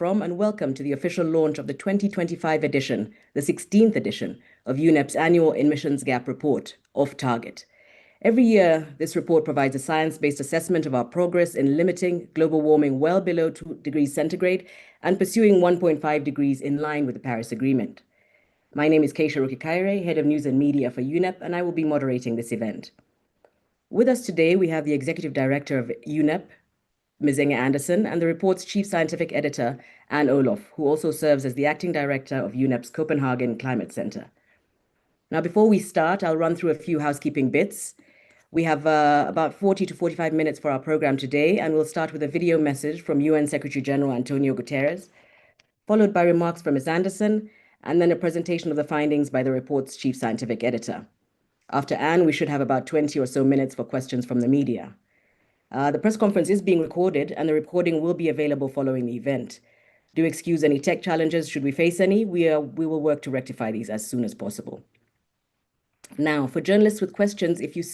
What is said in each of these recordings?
from and welcome to the official launch of the 2025 edition, the 16th edition of UNEP's annual Emissions Gap Report, Off Target. Every year, this report provides a science-based assessment of our progress in limiting global warming well below 2 degrees centigrade and pursuing 1.5 degrees in line with the Paris Agreement. My name is Keisha Rukikaire, Head of News and Media for UNEP, and I will be moderating this event. With us today, we have the Executive Director of UNEP, Ms. Inge Anderson, and the report's Chief Scientific Editor, Anne Olof, who also serves as the Acting Director of UNEP's Copenhagen Climate Center. Now, before we start, I'll run through a few housekeeping bits. We have about 40 to 45 minutes for our program today, and we'll start with a video message from UN Secretary General Antonio Guterres, followed by remarks from Ms. Anderson, and then a presentation of the findings by the report's Chief Scientific Editor. After Anne, we should have about 20 or so minutes for questions from the media. The press conference is being recorded, and the recording will be available following the event. Do excuse any tech challenges should we face any. We will work to rectify these as soon as possible. Now, for journalists with questions, you'll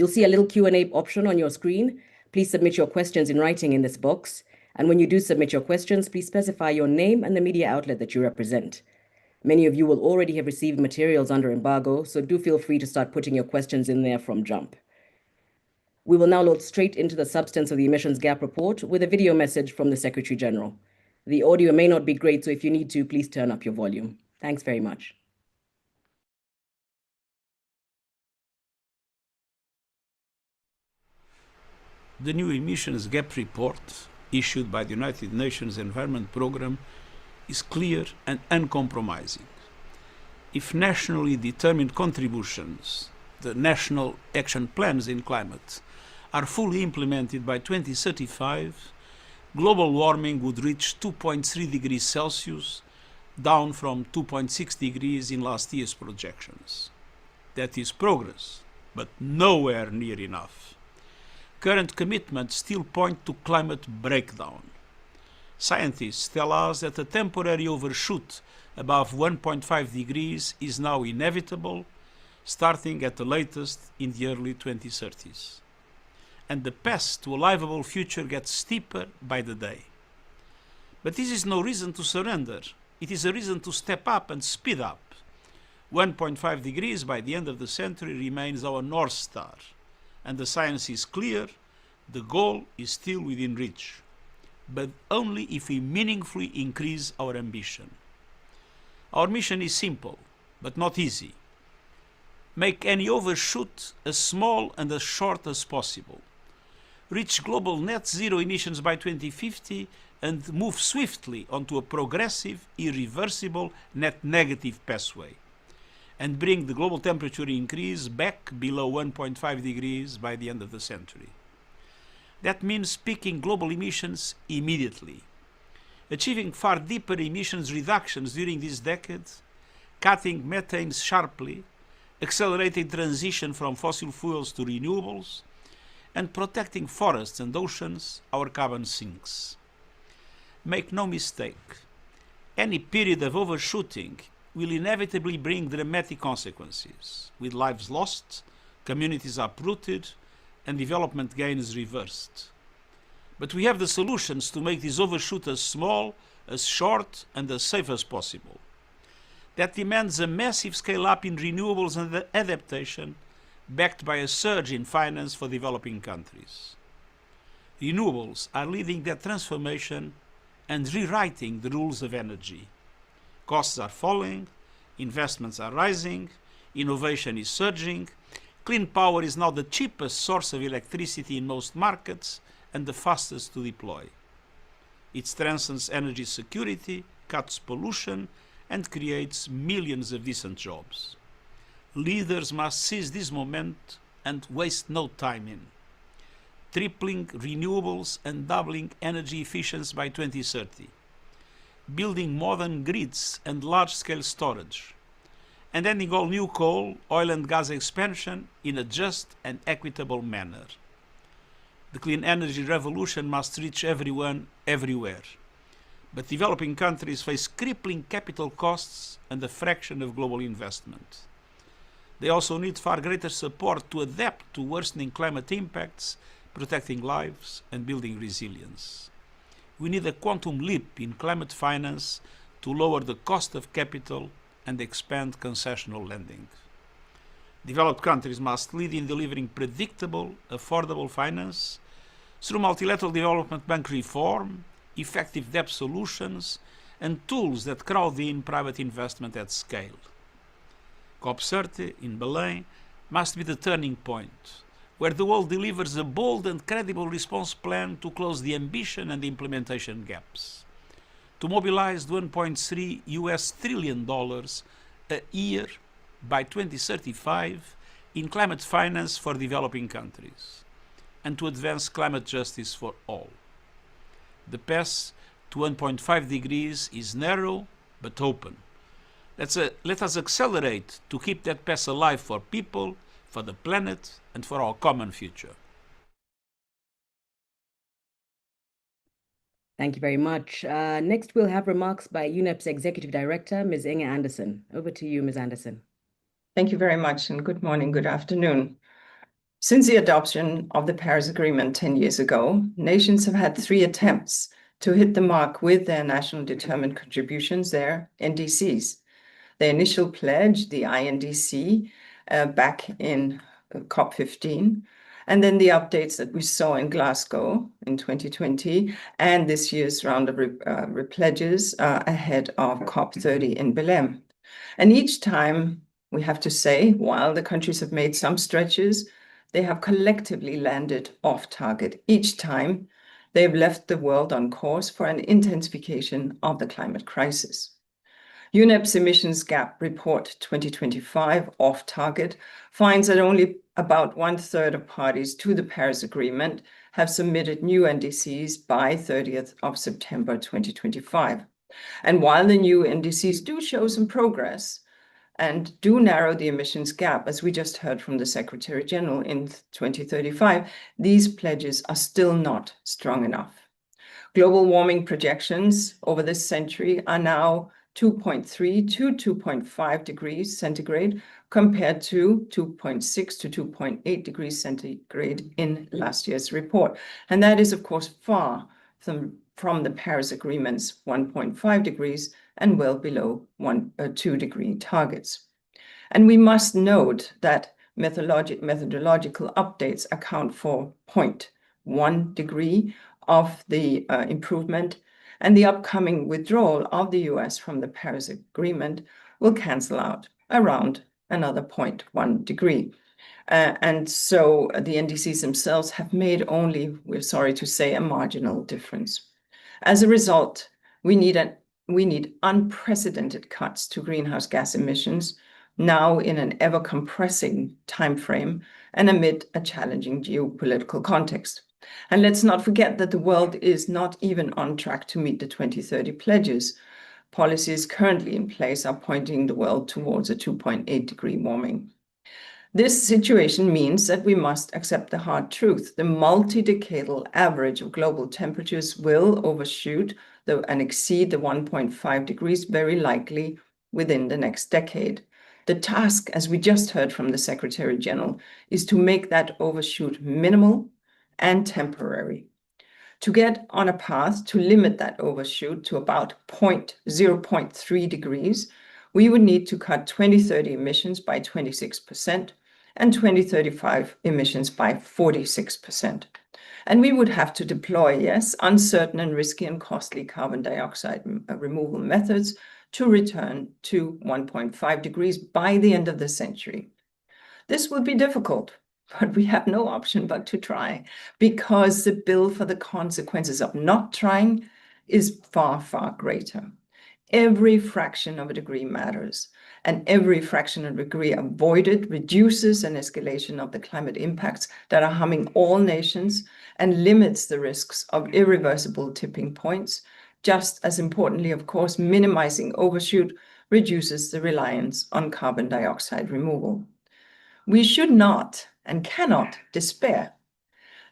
see a little Q&A option on your screen. Please submit your questions in writing in this box. And when you do submit your questions, please specify your name and the media outlet that you represent. Many of you will already have received materials under embargo, so do feel free to start putting your questions in there from jump. We will now load straight into the substance of the Emissions Gap Report with a video message from the Secretary General. The audio may not be great, so if you need to, please turn up your volume. Thanks very much. The new Emissions Gap Report, issued by the United Nations Environment Programme, is clear and uncompromising. If nationally determined contributions, the national action plans in climate, are fully implemented by 2035, global warming would reach 2.3 degrees Celsius, down from 2.6 degrees in last year's projections. That is progress, but nowhere near enough. Current commitments still point to climate breakdown. Scientists tell us that a temporary overshoot above 1.5 degrees is now inevitable, starting at the latest in the early 2030s. And the path to a livable future gets steeper by the day. But this is no reason to surrender. It is a reason to step up and speed up. 1.5 degrees by the end of the century remains our North Star. And the science is clear, the goal is still within reach. But only if we meaningfully increase our ambition. Our mission is simple, but not easy. Make any overshoot as small and as short as possible. Reach global net zero emissions by 2050 and move swiftly onto a progressive, irreversible, net negative pathway. And bring the global temperature increase back below 1.5 degrees by the end of the century. That means peaking global emissions immediately, achieving far deeper emissions reductions during this decade, cutting methane sharply, accelerating transition from fossil fuels to renewables, and protecting forests and oceans, our carbon sinks. Make no mistake, any period of overshooting will inevitably bring dramatic consequences, with lives lost, communities uprooted, and development gains reversed. But we have the solutions to make this overshoot as small, as short, and as safe as possible. That demands a massive scale-up in renewables and adaptation, backed by a surge in finance for developing countries. Renewables are leading that transformation and rewriting the rules of energy. Costs are falling, investments are rising, innovation is surging, clean power is now the cheapest source of electricity in most markets and the fastest to deploy. It strengthens energy security, cuts pollution, and creates millions of decent jobs. Leaders must seize this moment and waste no time in. Tripling renewables and doubling energy efficiency by 2030. Building modern grids and large-scale storage, and ending all new coal, oil and gas expansion in a just and equitable manner. The clean energy revolution must reach everyone, everywhere. But developing countries face crippling capital costs and a fraction of global investment. They also need far greater support to adapt to worsening climate impacts, protecting lives and building resilience. we need a quantum leap in climate finance to lower the cost of capital and expand concessional lending. Developed countries must lead in delivering predictable, affordable finance through multilateral development bank reform, effective debt solutions, and tools that crowd in private investment at scale. COP30 in Belém must be the turning point, where the world delivers a bold and credible response plan to close the ambition and implementation gaps, to mobilize $1.3 trillion a year by 2035 in climate finance for developing countries, and to advance climate justice for all. The path to 1.5 degrees is narrow but open. Let us accelerate to keep that path alive for people, for the planet, and for our common future. Thank you very much. Next, we'll have remarks by UNEP's Executive Director, Ms. Inge Anderson. Over to you, Ms. Anderson. Thank you very much, and good morning, good afternoon. Since the adoption of the Paris Agreement 10 years ago, nations have had 3 attempts to hit the mark with their national determined contributions, their NDCs. The initial pledge, the INDC, back in COP15, and then the updates that we saw in Glasgow in 2020, and this year's round of pledges ahead of COP30 in Belém. And each time, we have to say, while the countries have made some stretches, they have collectively landed off target. Each time, they've left the world on course for an intensification of the climate crisis. UNEP's Emissions Gap Report 2025, off target, finds that only about 1/3 of parties to the Paris Agreement have submitted new NDCs by 30th of September 2025. And while the new NDCs do show some progress and do narrow the emissions gap, as we just heard from the Secretary General in 2035, these pledges are still not strong enough. Global warming projections over this century are now 2.3 to 2.5 degrees centigrade compared to 2.6 to 2.8 degrees centigrade in last year's report. And that is, of course, far from the Paris Agreement's 1.5 degrees and well below 2 degree targets. And we must note that methodological updates account for 0.1 degree of the improvement, and the upcoming withdrawal of the US from the Paris Agreement will cancel out around another 0.1 degree. And so the NDCs themselves have made only, we're sorry to say, a marginal difference. As a result, we need unprecedented cuts to greenhouse gas emissions, now in an ever-compressing timeframe and amid a challenging geopolitical context. And let's not forget that the world is not even on track to meet the 2030 pledges. Policies currently in place are pointing the world towards a 2.8 degree warming. This situation means that we must accept the hard truth. The multi-decadal average of global temperatures will overshoot and exceed the 1.5 degrees very likely within the next decade. The task, as we just heard from the Secretary General, is to make that overshoot minimal and temporary. To get on a path to limit that overshoot to about 0.3 degrees, we would need to cut 2030 emissions by 26% and 2035 emissions by 46%. And we would have to deploy, yes, uncertain and risky and costly carbon dioxide removal methods to return to 1.5 degrees by the end of the century. This would be difficult, but we have no option but to try, because the bill for the consequences of not trying is far, far greater. Every fraction of a degree matters, and every fraction of a degree avoided reduces an escalation of the climate impacts that are harming all nations and limits the risks of irreversible tipping points. Just as importantly, of course, minimizing overshoot reduces the reliance on carbon dioxide removal. We should not and cannot despair.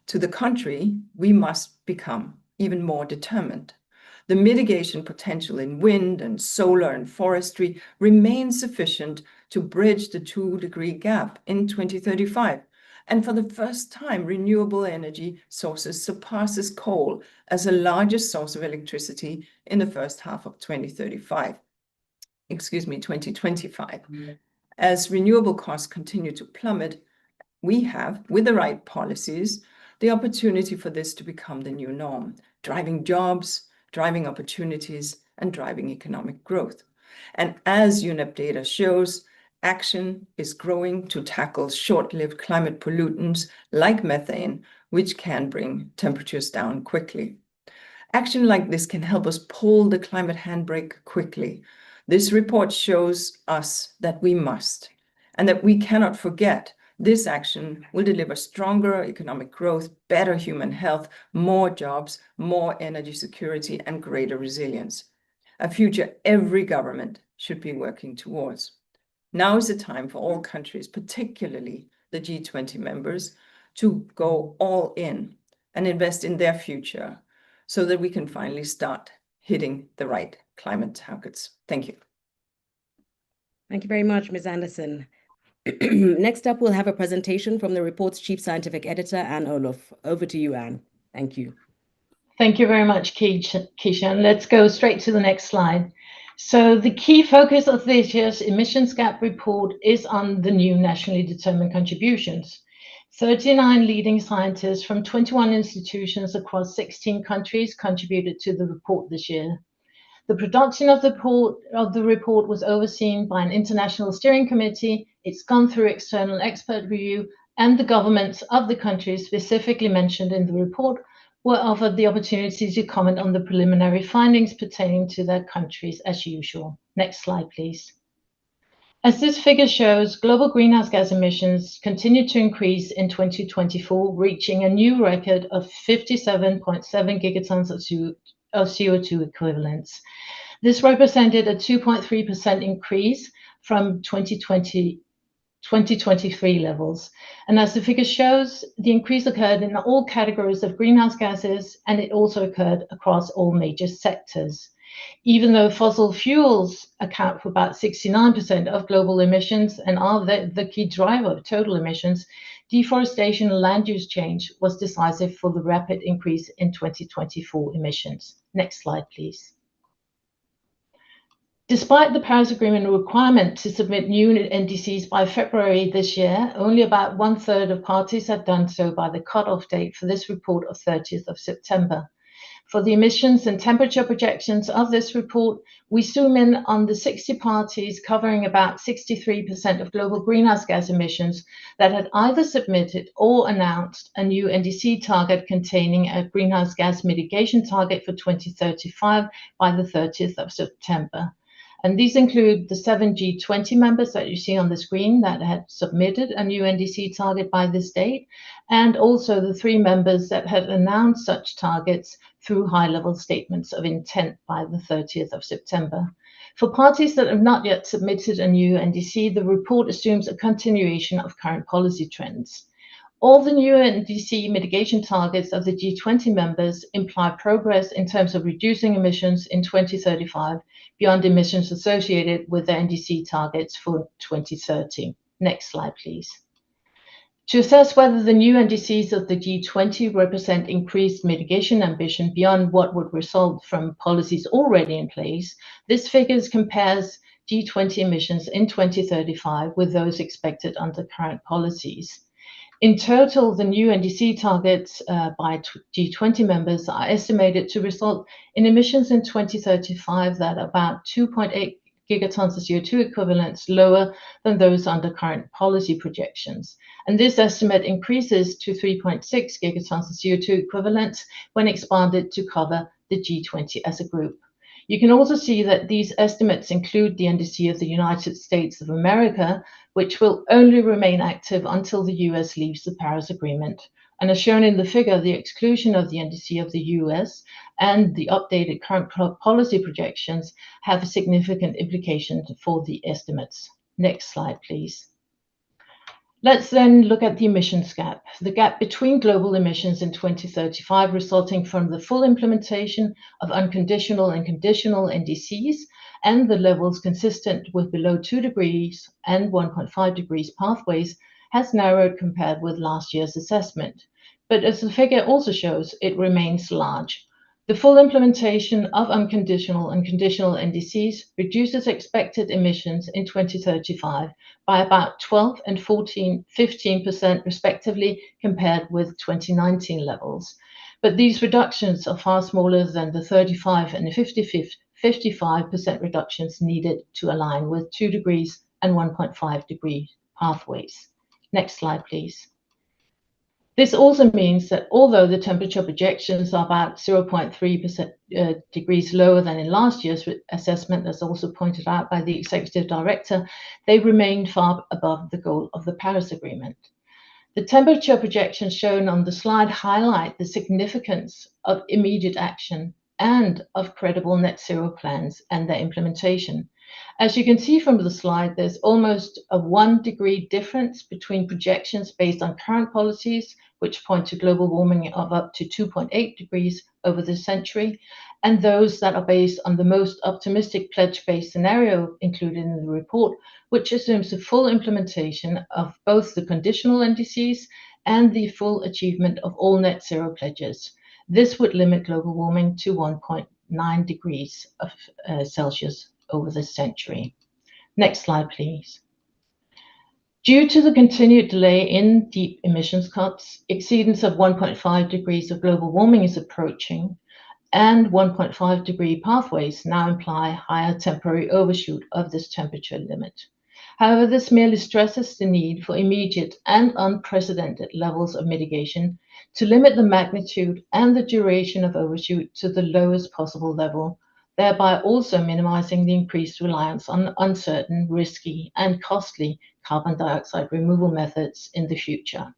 To the contrary, we must become even more determined. The mitigation potential in wind and solar and forestry remains sufficient to bridge the 2 degree gap in 2035. And for the first time, renewable energy sources surpasses coal as the largest source of electricity in the first half of 2025. 2025. As renewable costs continue to plummet, we have, with the right policies, the opportunity for this to become the new norm, driving jobs, driving opportunities, and driving economic growth. And as UNEP data shows, action is growing to tackle short-lived climate pollutants like methane, which can bring temperatures down quickly. Action like this can help us pull the climate handbrake quickly. This report shows us that we must, and that we cannot forget. This action will deliver stronger economic growth, better human health, more jobs, more energy security, and greater resilience. A future every government should be working towards. Now is the time for all countries, particularly the G20 members, to go all in and invest in their future so that we can finally start hitting the right climate targets. Thank you. Thank you very much, Ms. Anderson. Next up, we'll have a presentation from the report's Chief Scientific Editor, Anne Olof. Over to you, Anne. Thank you. Thank you very much, Keisha. And let's go straight to the next slide. So the key focus of this year's Emissions Gap Report is on the new nationally determined contributions. 39 leading scientists from 21 institutions across 16 countries contributed to the report this year. The production of the report was overseen by an international steering committee. It's gone through external expert review, and the governments of the countries specifically mentioned in the report were offered the opportunity to comment on the preliminary findings pertaining to their countries as usual. Next slide, please. As this figure shows, global greenhouse gas emissions continued to increase in 2024, reaching a new record of 57.7 gigatons of CO2 equivalents. This represented a 2.3% increase from 2023 levels. And as the figure shows, the increase occurred in all categories of greenhouse gases, and it also occurred across all major sectors. Even though fossil fuels account for about 69% of global emissions and are the key driver of total emissions, deforestation and land use change was decisive for the rapid increase in 2024 emissions. Next slide, please. Despite the Paris Agreement requirement to submit new NDCs by February this year, only about 1/3 of parties had done so by the cutoff date for this report of 30th of September. For the emissions and temperature projections of this report, we zoom in on the 60 parties covering about 63% of global greenhouse gas emissions that had either submitted or announced a new NDC target containing a greenhouse gas mitigation target for 2035 by the 30th of September. And these include the 7 G20 members that you see on the screen that had submitted a new NDC target by this date, and also the 3 members that had announced such targets through high-level statements of intent by the 30th of September. For parties that have not yet submitted a new NDC, the report assumes a continuation of current policy trends. All the new NDC mitigation targets of the G20 members imply progress in terms of reducing emissions in 2035 beyond emissions associated with the NDC targets for 2030. Next slide, please. To assess whether the new NDCs of the G20 represent increased mitigation ambition beyond what would result from policies already in place, this figure compares G20 emissions in 2035 with those expected under current policies. In total, the new NDC targets by G20 members are estimated to result in emissions in 2035 that are about 2.8 gigatons of CO2 equivalents lower than those under current policy projections. And this estimate increases to 3.6 gigatons of CO2 equivalents when expanded to cover the G20 as a group. You can also see that these estimates include the NDC of the United States of America, which will only remain active until the US leaves the Paris Agreement. And as shown in the figure, the exclusion of the NDC of the US and the updated current policy projections have a significant implication for the estimates. Next slide, please. Let's then look at the emissions gap, the gap between global emissions in 2035 resulting from the full implementation of unconditional and conditional NDCs and the levels consistent with below 2 degrees and 1.5 degrees pathways has narrowed compared with last year's assessment. But as the figure also shows, it remains large. The full implementation of unconditional and conditional NDCs reduces expected emissions in 2035 by about 12 and 15% respectively compared with 2019 levels. But these reductions are far smaller than the 35 and 55% reductions needed to align with 2 degrees and 1.5 degree pathways. Next slide, please. This also means that although the temperature projections are about 0.3% degrees lower than in last year's assessment, as also pointed out by the Executive Director, they remain far above the goal of the Paris Agreement. The temperature projections shown on the slide highlight the significance of immediate action and of credible net zero plans and their implementation. As you can see from the slide, there's almost a 1 degree difference between projections based on current policies, which point to global warming of up to 2.8 degrees over the century, and those that are based on the most optimistic pledge-based scenario included in the report, which assumes the full implementation of both the conditional NDCs and the full achievement of all net zero pledges. This would limit global warming to 1.9 degrees of Celsius over the century. Next slide, please. Due to the continued delay in deep emissions cuts, exceedance of 1.5 degrees of global warming is approaching, and 1.5 degree pathways now imply higher temporary overshoot of this temperature limit. However, this merely stresses the need for immediate and unprecedented levels of mitigation to limit the magnitude and the duration of overshoot to the lowest possible level, thereby also minimizing the increased reliance on uncertain, risky, and costly carbon dioxide removal methods in the future.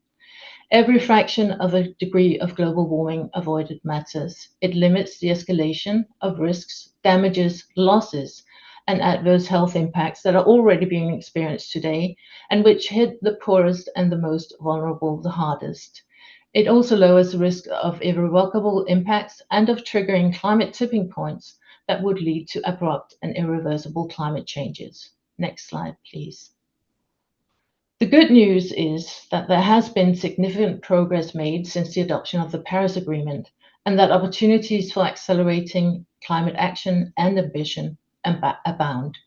Every fraction of a degree of global warming avoided matters. It limits the escalation of risks, damages, losses, and adverse health impacts that are already being experienced today and which hit the poorest and the most vulnerable the hardest. It also lowers the risk of irrevocable impacts and of triggering climate tipping points that would lead to abrupt and irreversible climate changes. Next slide, please. The good news is that there has been significant progress made since the adoption of the Paris Agreement, and that opportunities for accelerating climate action and ambition abound.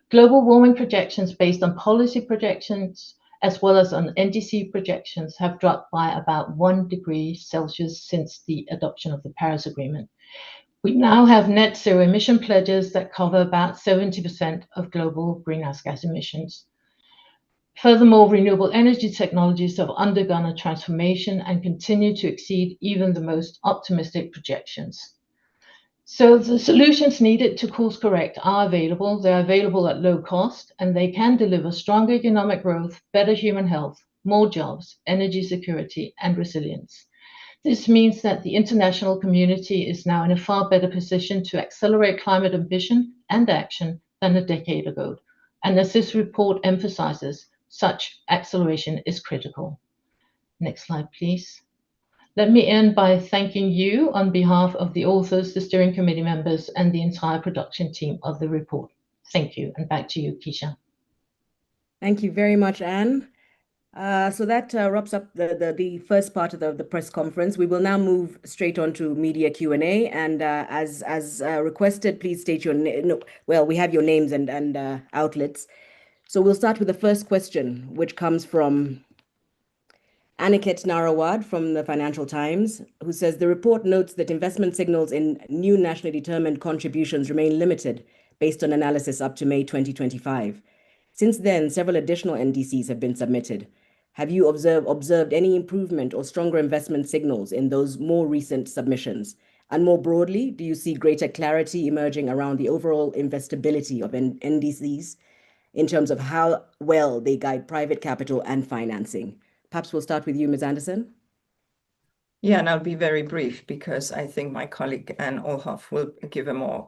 Global warming projections based on policy projections as well as on NDC projections have dropped by about 1 degree Celsius since the adoption of the Paris Agreement. We now have net zero emission pledges that cover about 70% of global greenhouse gas emissions. Furthermore, renewable energy technologies have undergone a transformation and continue to exceed even the most optimistic projections. So the solutions needed to course correct are available. They're available at low cost, and they can deliver stronger economic growth, better human health, more jobs, energy security, and resilience. This means that the international community is now in a far better position to accelerate climate ambition and action than a decade ago. And as this report emphasizes, such acceleration is critical. Next slide, please. Let me end by thanking you on behalf of the authors, the steering committee members, and the entire production team of the report. Thank you, and back to you, Keisha. Thank you very much, Anne. So that wraps up the first part of the press conference. We will now move straight on to media Q&A, and as requested, please state your name. Well, we have your names and outlets. So we'll start with the first question, which comes from Aniket Narawad from the Financial Times, who says the report notes that investment signals in new nationally determined contributions remain limited based on analysis up to May 2025. Since then, several additional NDCs have been submitted. Have you observed any improvement or stronger investment signals in those more recent submissions? And more broadly, do you see greater clarity emerging around the overall investability of NDCs in terms of how well they guide private capital and financing? Perhaps we'll start with you, Ms. Anderson. Yeah, and I'll be very brief because I think my colleague Anne Olhoff will give a more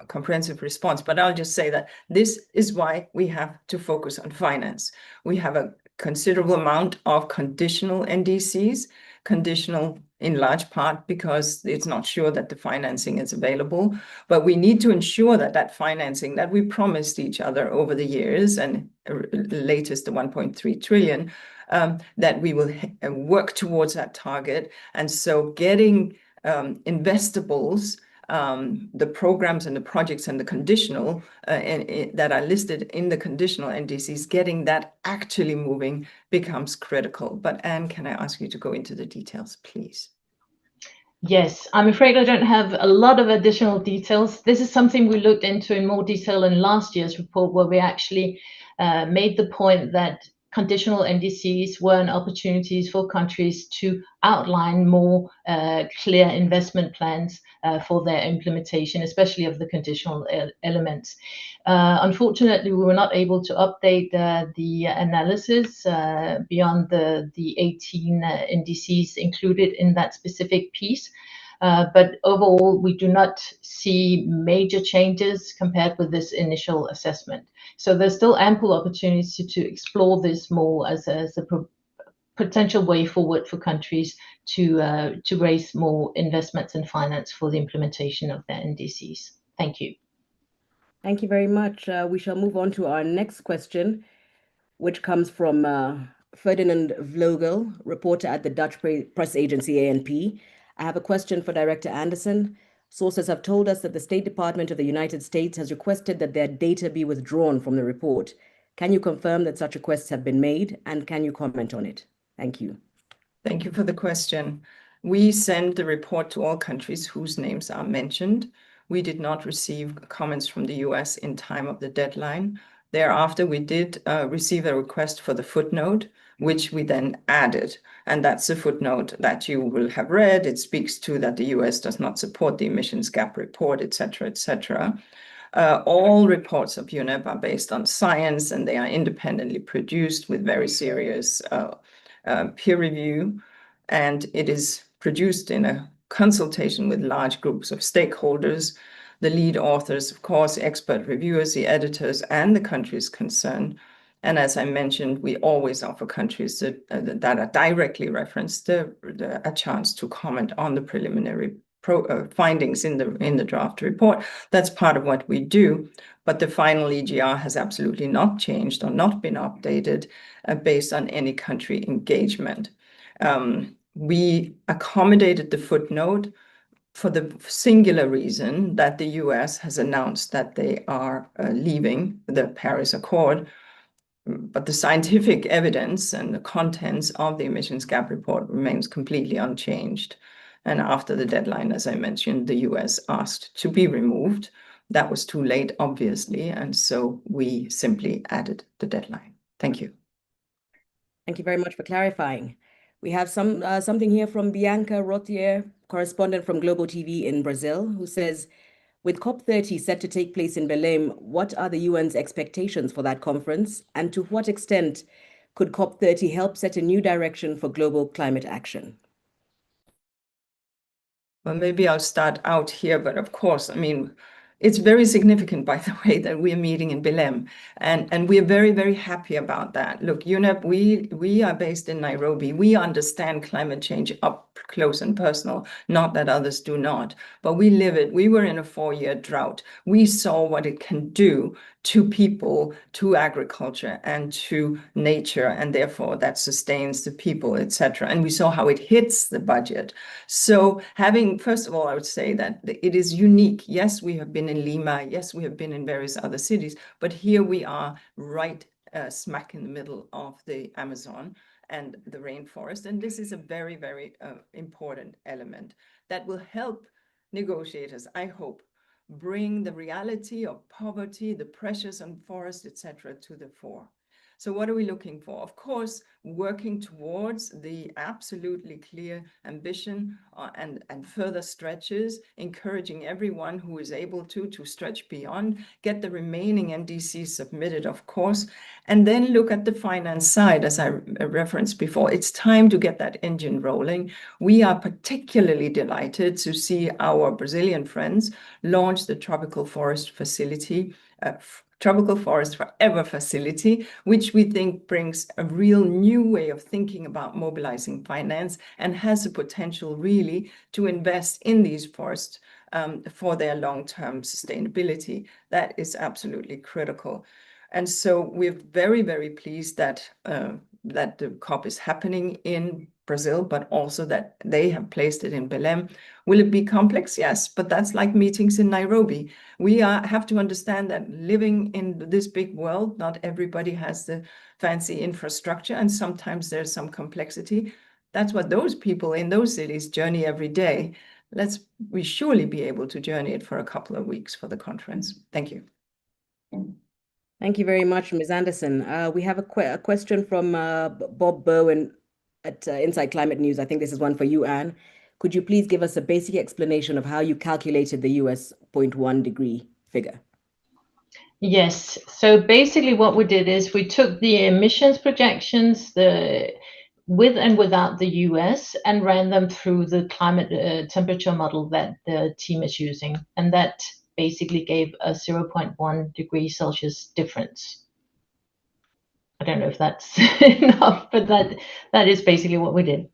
comprehensive response. But I'll just say that this is why we have to focus on finance. We have a considerable amount of conditional NDCs, conditional in large part because it's not sure that the financing is available. But we need to ensure that that financing that we promised each other over the years, and latest the 1.3 trillion, that we will work towards that target. And so getting investables, the programs and the projects and the conditional that are listed in the conditional NDCs, getting that actually moving becomes critical. But Anne, can I ask you to go into the details, please? Yes, I'm afraid I don't have a lot of additional details. This is something we looked into in more detail in last year's report, where we actually made the point that conditional NDCs were an opportunities for countries to outline more clear investment plans for their implementation, especially of the conditional elements. Unfortunately, we were not able to update the analysis beyond the 18 NDCs included in that specific piece. But overall, we do not see major changes compared with this initial assessment. So there's still ample opportunity to explore this more as a potential way forward for countries to raise more investments and finance for the implementation of their NDCs. Thank you. Thank you very much. We shall move on to our next question, which comes from Ferdinand Vlogel, reporter at the Dutch press agency ANP. I have a question for Director Anderson. Sources have told us that the State Department of the United States has requested that their data be withdrawn from the report. Can you confirm that such requests have been made, and can you comment on it? Thank you. Thank you for the question. We send the report to all countries whose names are mentioned. We did not receive comments from the US in time of the deadline. Thereafter, we did receive a request for the footnote, which we then added. And that's a footnote that you will have read. It speaks to that the US does not support the emissions gap report, et cetera, et cetera. All reports of UNEP are based on science, and they are independently produced with very serious peer review. And it is produced in a consultation with large groups of stakeholders, the lead authors, of course, expert reviewers, the editors, and the countries concerned. And as I mentioned, we always offer countries that are directly referenced a chance to comment on the preliminary findings in the draft report. That's part of what we do. But the final EGR has absolutely not changed or not been updated based on any country engagement. We accommodated the footnote for the singular reason that the US has announced that they are leaving the Paris Accord. But the scientific evidence and the contents of the emissions gap report remains completely unchanged. And after the deadline, as I mentioned, the US asked to be removed. That was too late, obviously, and so we simply added the deadline. Thank you. Thank you very much for clarifying. We have something here from Bianca Rothier, correspondent from Global TV in Brazil, who says, with COP30 set to take place in Belém, what are the UN's expectations for that conference? And to what extent could COP30 help set a new direction for global climate action? Well, maybe I'll start out here, but of course, I mean, it's very significant, by the way, that we're meeting in Belém, and we're very, very happy about that. Look, UNEP, we are based in Nairobi. We understand climate change up close and personal, not that others do not, but we live it. We were in a 4-year drought. We saw what it can do to people, to agriculture, and to nature, and therefore that sustains the people, etc. And we saw how it hits the budget. So first of all, I would say that it is unique. Yes, we have been in Lima. Yes, we have been in various other cities, but here we are right smack in the middle of the Amazon and the rainforest. And this is a very, very important element that will help negotiators, I hope, bring the reality of poverty, the pressures on forests, etc., to the fore. So what are we looking for? Of course, working towards the absolutely clear ambition and further stretches, encouraging everyone who is able to stretch beyond, get the remaining NDCs submitted, of course, and then look at the finance side, as I referenced before. It's time to get that engine rolling. We are particularly delighted to see our Brazilian friends launch the Tropical Forest Facility, Tropical Forest Forever facility, which we think brings a real new way of thinking about mobilizing finance and has the potential really to invest in these forests for their long-term sustainability. That is absolutely critical. And so we're very, very pleased that that the COP is happening in Brazil, but also that they have placed it in Belém. Will it be complex? Yes, but that's like meetings in Nairobi. We have to understand that living in this big world, not everybody has the fancy infrastructure, and sometimes there's some complexity. That's what those people in those cities journey every day. We surely be able to journey it for a couple of weeks for the conference. Thank you. Thank you very much, Ms. Anderson. We have a question from Bob Bowen at Inside Climate News. I think this is one for you, Anne. Could you please give us a basic explanation of how you calculated the US 0.1 degree figure? Yes. So basically what we did is we took the emissions projections, the with and without the US, and ran them through the climate temperature model that the team is using. And that basically gave a 0.1 degree Celsius difference. I don't know if that's enough, but that is basically what we did.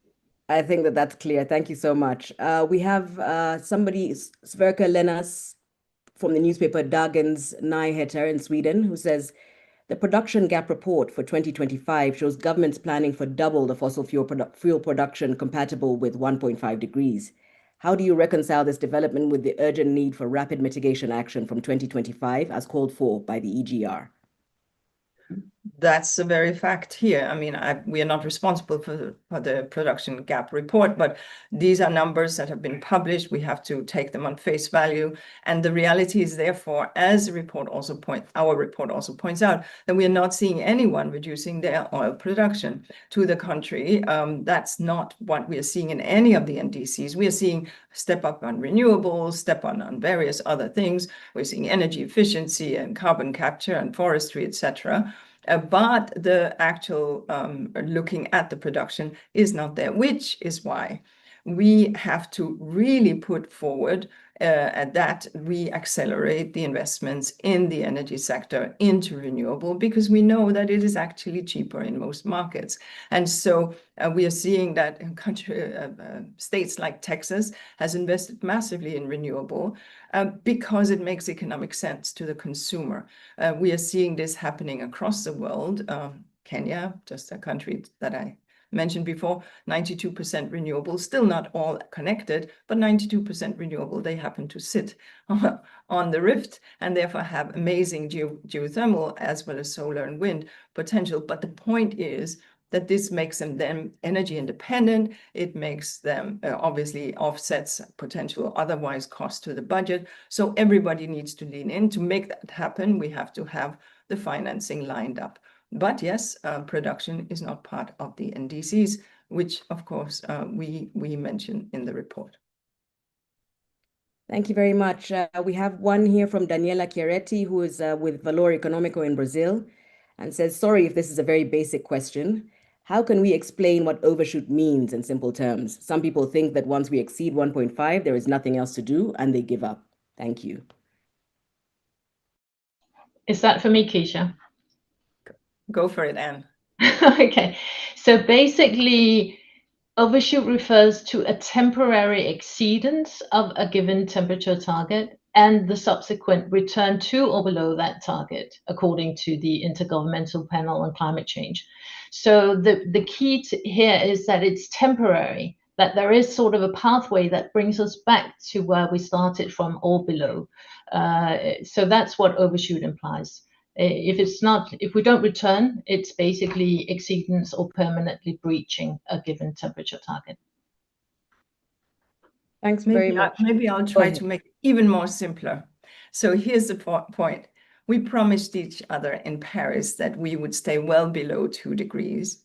I think that that's clear. Thank you so much. We have somebody, Sverker Lennas, from the newspaper Dagens Nyheter in Sweden, who says, the production gap report for 2025 shows governments planning for double the fossil fuel production compatible with 1.5 degrees. How do you reconcile this development with the urgent need for rapid mitigation action from 2025 as called for by the EGR? That's a very fact here. I mean, we are not responsible for the production gap report, but these are numbers that have been published. We have to take them on face value. And the reality is, therefore, as our report also points out, that we are not seeing anyone reducing their oil production. To the contrary, that's not what we are seeing in any of the NDCs. We are seeing step up on renewables, step on various other things. We're seeing energy efficiency and carbon capture and forestry, etc. But the actual looking at the production is not there, which is why we have to really put forward that we accelerate the investments in the energy sector into renewable, because we know that it is actually cheaper in most markets. And so we are seeing that states like Texas has invested massively in renewable because it makes economic sense to the consumer. We are seeing this happening across the world. Kenya, just a country that I mentioned before, 92% renewable, still not all connected, but 92% renewable. They happen to sit on the rift and therefore have amazing geothermal as well as solar and wind potential. But the point is that this makes them then energy independent. It makes them obviously offsets potential otherwise costs to the budget. So everybody needs to lean in. To make that happen, we have to have the financing lined up. But yes, production is not part of the NDCs, which of course we mention in the report. Thank you very much. We have one here from Daniela Chiaretti, who is with Valor Econômico in Brazil, and says, sorry if this is a very basic question. How can we explain what overshoot means in simple terms? Some people think that once we exceed 1.5, there is nothing else to do and they give up. Thank you. Is that for me, Keisha? Go for it, Anne. Okay, so basically, overshoot refers to a temporary exceedance of a given temperature target and the subsequent return to or below that target, according to the Intergovernmental Panel on Climate Change. So the key here is that it's temporary, that there is sort of a pathway that brings us back to where we started from or below. So that's what overshoot implies. If we don't return, it's basically exceedance or permanently breaching a given temperature target. Thanks very much. Maybe I'll try to make it even more simpler. So here's the point. We promised each other in Paris that we would stay well below 2 degrees.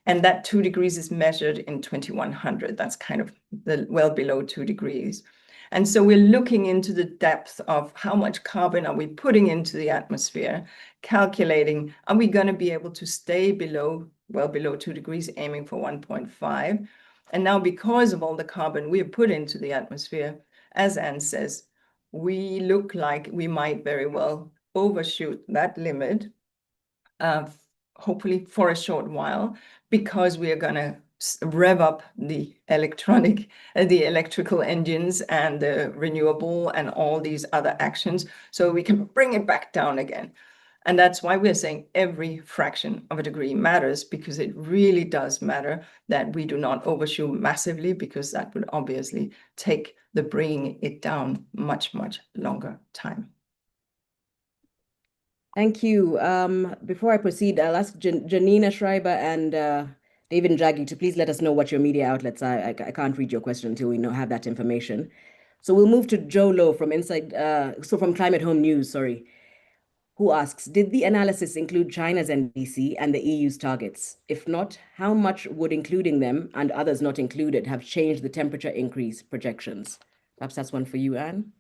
And that 2 degrees is measured in 2100. That's kind of the well below 2 degrees. And so we're looking into the depth of how much carbon are we putting into the atmosphere, calculating, are we going to be able to stay well below 2 degrees, aiming for 1.5? And now, because of all the carbon we have put into the atmosphere, as Anne says, we look like we might very well overshoot that limit, hopefully for a short while, because we are going to rev up the electrical engines and the renewable and all these other actions, so we can bring it back down again. And that's why we're saying every fraction of a degree matters, because it really does matter that we do not overshoot massively, because that would obviously take the bringing it down much, much longer time. Thank you. Before I proceed, I'll ask Janina Schreiber and David Njagi to please let us know what your media outlets are. I can't read your question until we have that information. So we'll move to Joe Lowe from from Climate Home News, sorry, who asks, did the analysis include China's NDC and the EU's targets? If not, how much would including them and others not included have changed the temperature increase projections? Perhaps that's one for you, Anne.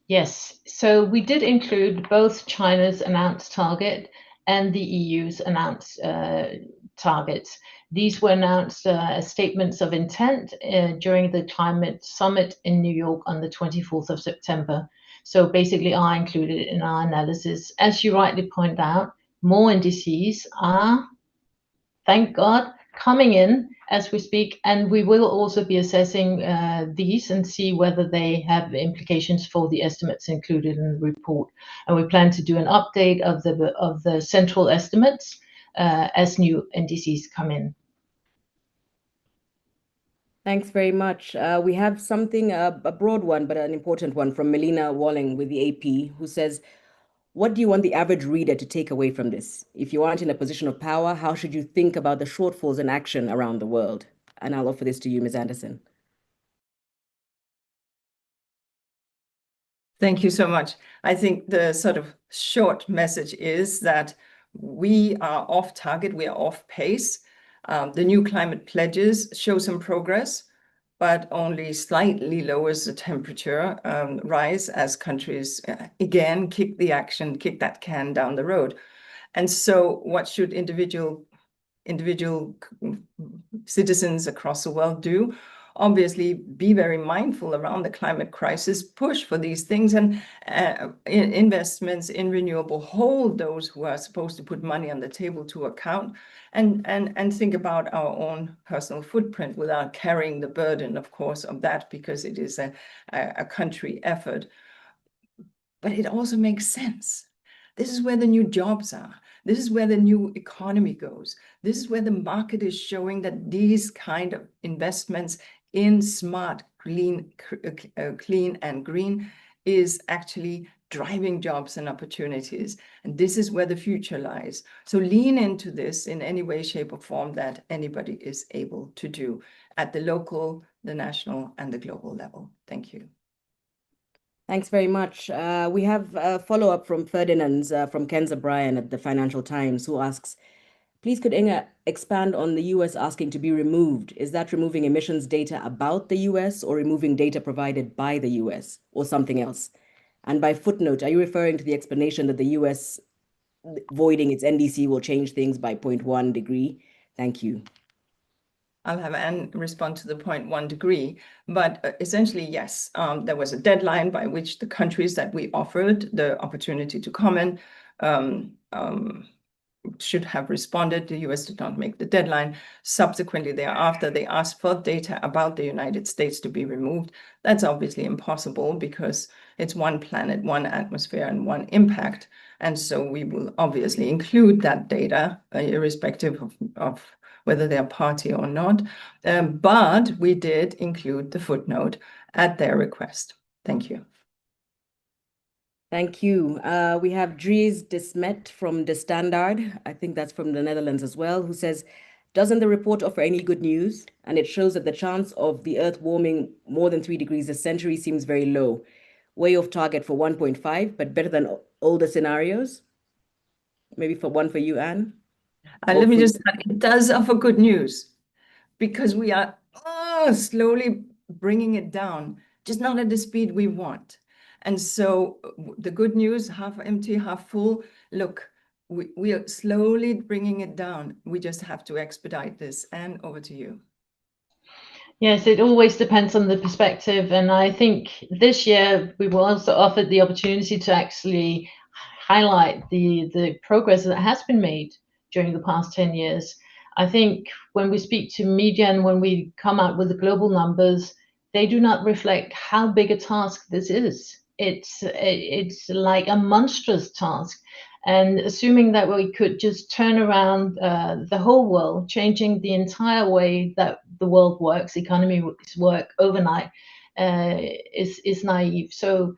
Yes, so we did include both China's announced target and the EU's announced targets. These were announced as statements of intent during the climate summit in New York on the 24th of September. So basically are included in our analysis. As you rightly point out, more NDCs are, thank God, coming in as we speak, and we will also be assessing these and see whether they have implications for the estimates included in the report. And we plan to do an update of the central estimates as new NDCs come in. Thanks very much. We have something, a broad one, but an important one from Melina Walling with the AP, who says, what do you want the average reader to take away from this? If you aren't in a position of power, how should you think about the shortfalls in action around the world? And I'll offer this to you, Ms. Anderson. Thank you so much. I think the sort of short message is that we are off target, we are off pace. The new climate pledges show some progress, but only slightly lowers the temperature rise as countries again kick that can down the road. And so what should individual citizens across the world do? Obviously, be very mindful around the climate crisis, push for these things, and investments in renewable, hold those who are supposed to put money on the table to account, and think about our own personal footprint without carrying the burden, of course, of that, because it is a country effort. But it also makes sense. This is where the new jobs are. This is where the new economy goes. This is where the market is showing that these kind of investments in smart, clean and green is actually driving jobs and opportunities. And this is where the future lies. So lean into this in any way, shape, or form that anybody is able to do at the local, the national, and the global level. Thank you. Thanks very much. We have a follow-up from Ferdinand from Kenza Bryan at the Financial Times, who asks, please could Inga expand on the US asking to be removed? Is that removing emissions data about the US or removing data provided by the US or something else? And by footnote, are you referring to the explanation that the US voiding its NDC will change things by 0.1 degree? Thank you. I'll have Anne respond to the 0.1 degree, but essentially, yes, there was a deadline by which the countries that we offered the opportunity to comment should have responded. The US did not make the deadline. Subsequently, thereafter, they asked for data about the United States to be removed. That's obviously impossible because it's one planet, one atmosphere, and one impact. And so we will obviously include that data, irrespective of whether they're party or not. But we did include the footnote at their request. Thank you. Thank you. We have Dries de Smet from De Standaard, I think that's from the Netherlands as well, who says, doesn't the report offer any good news? And it shows that the chance of the Earth warming more than 3 degrees this century seems very low. Way off target for 1.5, but better than older scenarios. Maybe one for you, Anne. Let me just say, it does offer good news because we are slowly bringing it down, just not at the speed we want. And so the good news, half empty, half full, look, we are slowly bringing it down. We just have to expedite this. And over to you. Yes, it always depends on the perspective. And I think this year we were also offered the opportunity to actually highlight the progress that has been made during the past 10 years. I think when we speak to media and when we come out with the global numbers, they do not reflect how big a task this is. It's like a monstrous task. And assuming that we could just turn around the whole world, changing the entire way that the world works, economies work overnight, is naive. So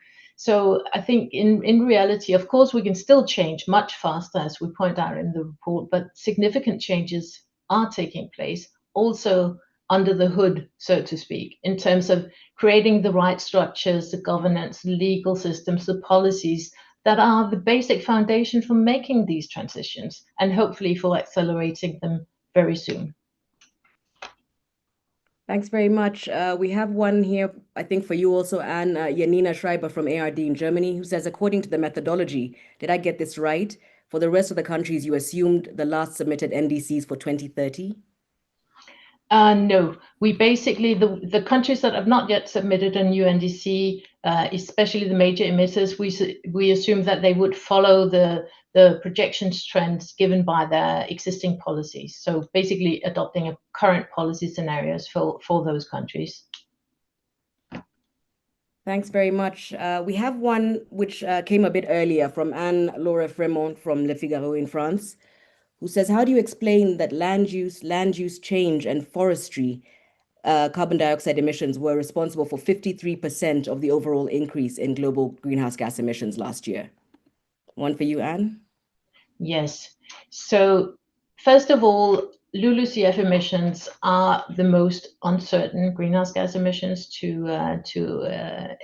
I think in reality, of course, we can still change much faster, as we point out in the report, but significant changes are taking place also under the hood, so to speak, in terms of creating the right structures, the governance, legal systems, the policies that are the basic foundation for making these transitions and hopefully for accelerating them very soon. Thanks very much. We have one here, I think, for you also, Anne, Janina Schreiber from ARD in Germany, who says, according to the methodology, did I get this right? For the rest of the countries, you assumed the last submitted NDCs for 2030? No, we basically, the countries that have not yet submitted a new NDC, especially the major emitters, we assume that they would follow the projections trends given by their existing policies. So basically adopting a current policy scenarios for those countries. Thanks very much. We have one which came a bit earlier from Anne-Laure Fremont from Le Figaro in France, who says, how do you explain that land use change and forestry carbon dioxide emissions were responsible for 53% of the overall increase in global greenhouse gas emissions last year? One for you, Anne. Yes. So first of all, LULUCF emissions are the most uncertain greenhouse gas emissions to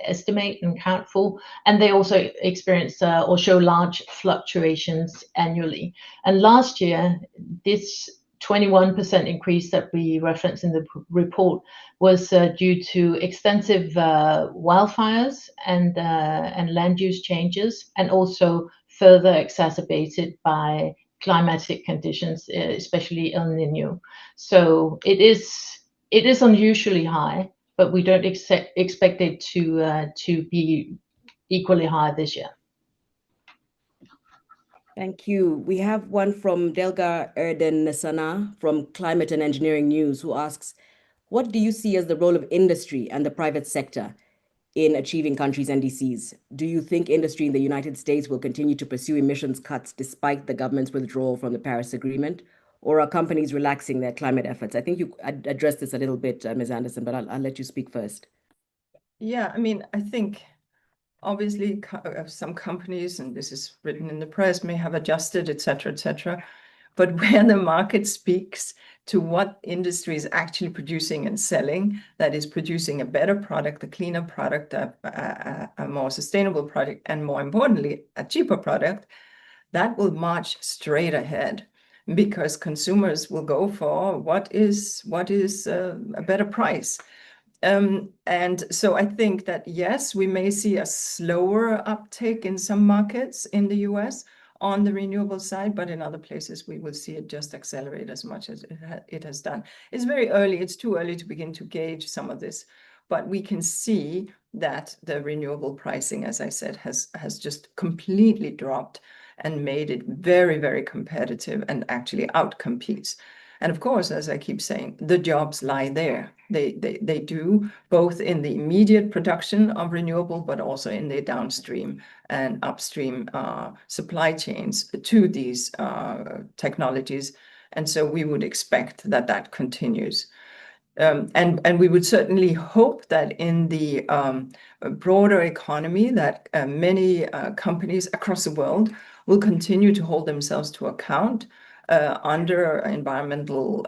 estimate and count for, and they also experience or show large fluctuations annually. And last year, this 21% increase that we reference in the report was due to extensive wildfires and land use changes, and also further exacerbated by climatic conditions, especially El Niño. So it is unusually high, but we don't expect it to be equally high this year. Thank you. We have one from Delga Erden-Sana from Climate and Engineering News, who asks, what do you see as the role of industry and the private sector in achieving countries' NDCs? Do you think industry in the United States will continue to pursue emissions cuts despite the government's withdrawal from the Paris Agreement? Or are companies relaxing their climate efforts? I think you addressed this a little bit, Ms. Anderson, but I'll let you speak first. Yeah, I mean, I think obviously some companies, and this is written in the press, may have adjusted, et cetera, but where the market speaks to what industry is actually producing and selling, that is producing a better product, a cleaner product, a more sustainable product, and more importantly, a cheaper product, that will march straight ahead, because consumers will go for what is a better price. And so I think that, yes, we may see a slower uptake in some markets in the US on the renewable side, but in other places we will see it just accelerate as much as it has done. It's very early, it's too early to begin to gauge some of this, but we can see that the renewable pricing, as I said, has just completely dropped and made it very, very competitive and actually outcompetes. And of course, as I keep saying, the jobs lie there. They do, both in the immediate production of renewable, but also in the downstream and upstream supply chains to these technologies. And so we would expect that that continues. And we would certainly hope that in the broader economy that many companies across the world will continue to hold themselves to account under environmental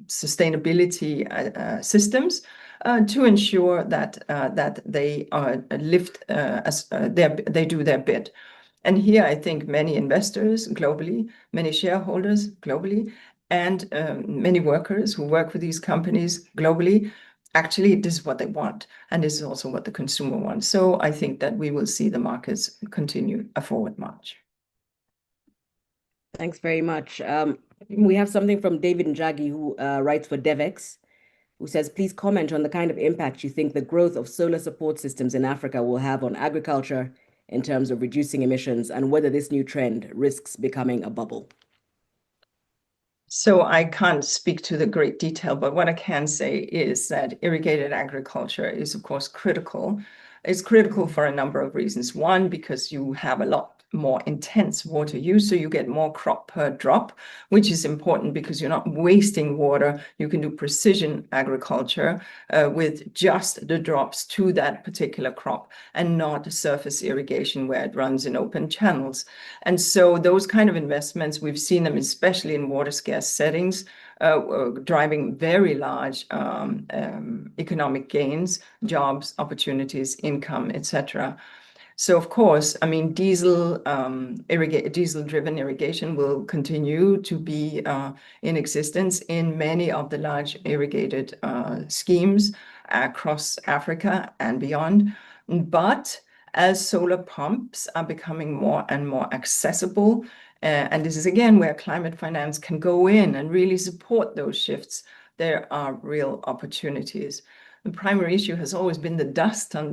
sustainability systems to ensure that they lift they do their bit. And here I think many investors globally, many shareholders globally, and many workers who work for these companies globally, actually this is what they want, and this is also what the consumer wants. So I think that we will see the markets continue a forward march. Thanks very much. We have something from David Njagi, who writes for Devex, who says, please comment on the kind of impact you think the growth of solar support systems in Africa will have on agriculture in terms of reducing emissions, and whether this new trend risks becoming a bubble. So I can't speak to the great detail, but what I can say is that irrigated agriculture is, of course, critical. It's critical for a number of reasons. One, because you have a lot more intense water use, so you get more crop per drop, which is important because you're not wasting water. You can do precision agriculture with just the drops to that particular crop and not surface irrigation where it runs in open channels. And so those kind of investments, we've seen them especially in water scarce settings, driving very large economic gains, jobs, opportunities, income, etc. So of course, I mean, diesel-driven irrigation will continue to be in existence in many of the large irrigated schemes across Africa and beyond. But as solar pumps are becoming more and more accessible, and this is again where climate finance can go in and really support those shifts, there are real opportunities. The primary issue has always been the dust on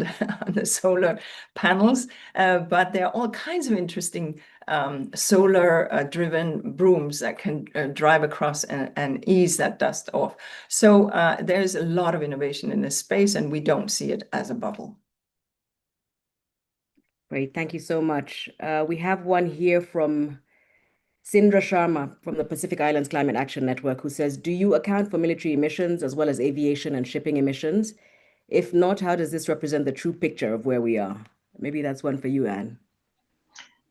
the solar panels, but there are all kinds of interesting solar-driven brooms that can drive across and ease that dust off. So there's a lot of innovation in this space, and we don't see it as a bubble. Great, thank you so much. We have one here from Sindra Sharma from the Pacific Islands Climate Action Network, who says, do you account for military emissions as well as aviation and shipping emissions? If not, how does this represent the true picture of where we are? Maybe that's one for you, Anne.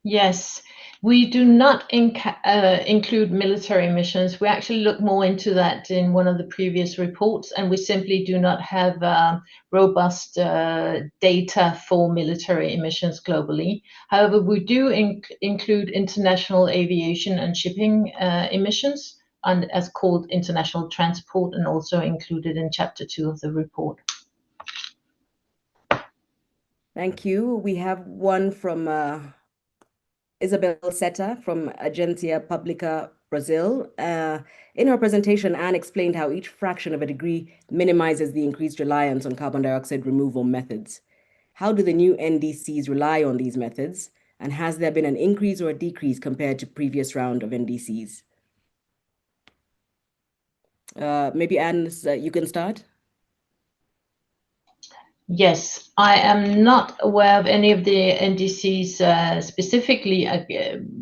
Yes, we do not include military emissions. We actually look more into that in one of the previous reports, and we simply do not have robust data for military emissions globally. However, we do include international aviation and shipping emissions, and as called international transport, and also included in Chapter 2 of the report. Thank you. We have one from Isabel Seta from Agência Pública Brazil. In her presentation, Anne explained how each fraction of a degree minimizes the increased reliance on carbon dioxide removal methods. How do the new NDCs rely on these methods? And has there been an increase or a decrease compared to previous round of NDCs? Maybe Anne, you can start. Yes, I am not aware of any of the NDCs specifically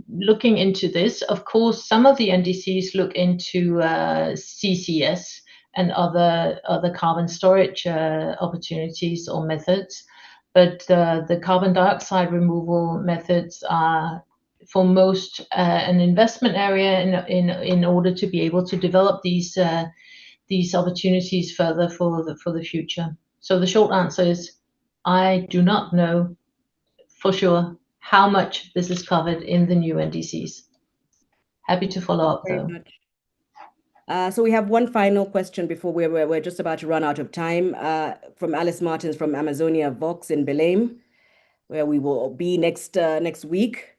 looking into this. Of course, some of the NDCs look into CCS and other carbon storage opportunities or methods, but the carbon dioxide removal methods are for most an investment area in order to be able to develop these opportunities further for the future. So the short answer is, I do not know for sure how much this is covered in the new NDCs. Happy to follow up though. So we have one final question before we're just about to run out of time, from Alice Martins from Amazonia Vox in Belém, where we will be next week.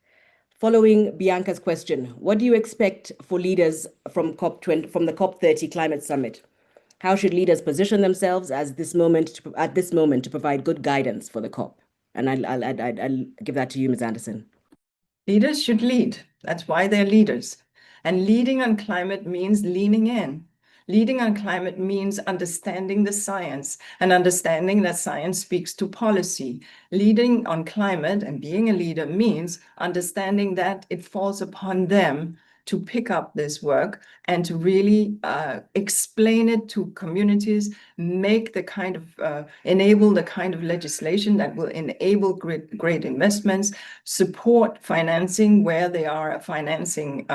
Following Bianca's question, what do you expect for leaders from the COP30 Climate Summit? How should leaders position themselves at this moment to provide good guidance for the COP? And I'll give that to you, Ms. Anderson. Leaders should lead. That's why they're leaders. And leading on climate means leaning in. Leading on climate means understanding the science and understanding that science speaks to policy. Leading on climate and being a leader means understanding that it falls upon them to pick up this work and to really explain it to communities, make the kind of, enable the kind of legislation that will enable great investments, support financing where they are financing,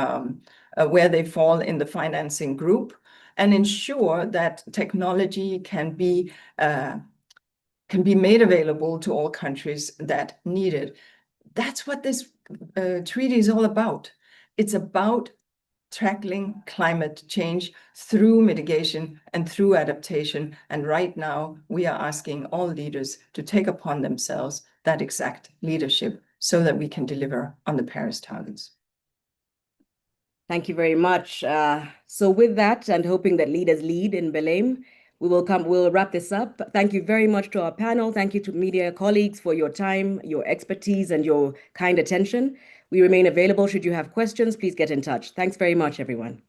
where they fall in the financing group, and ensure that technology can be made available to all countries that need it. That's what this treaty is all about. It's about tackling climate change through mitigation and through adaptation. And right now, we are asking all leaders to take upon themselves that exact leadership so that we can deliver on the Paris targets. Thank you very much. So with that, and hoping that leaders lead in Belém, we'll wrap this up. Thank you very much to our panel. Thank you to media colleagues for your time, your expertise, and your kind attention. We remain available should you have questions. Please get in touch. Thanks very much, everyone.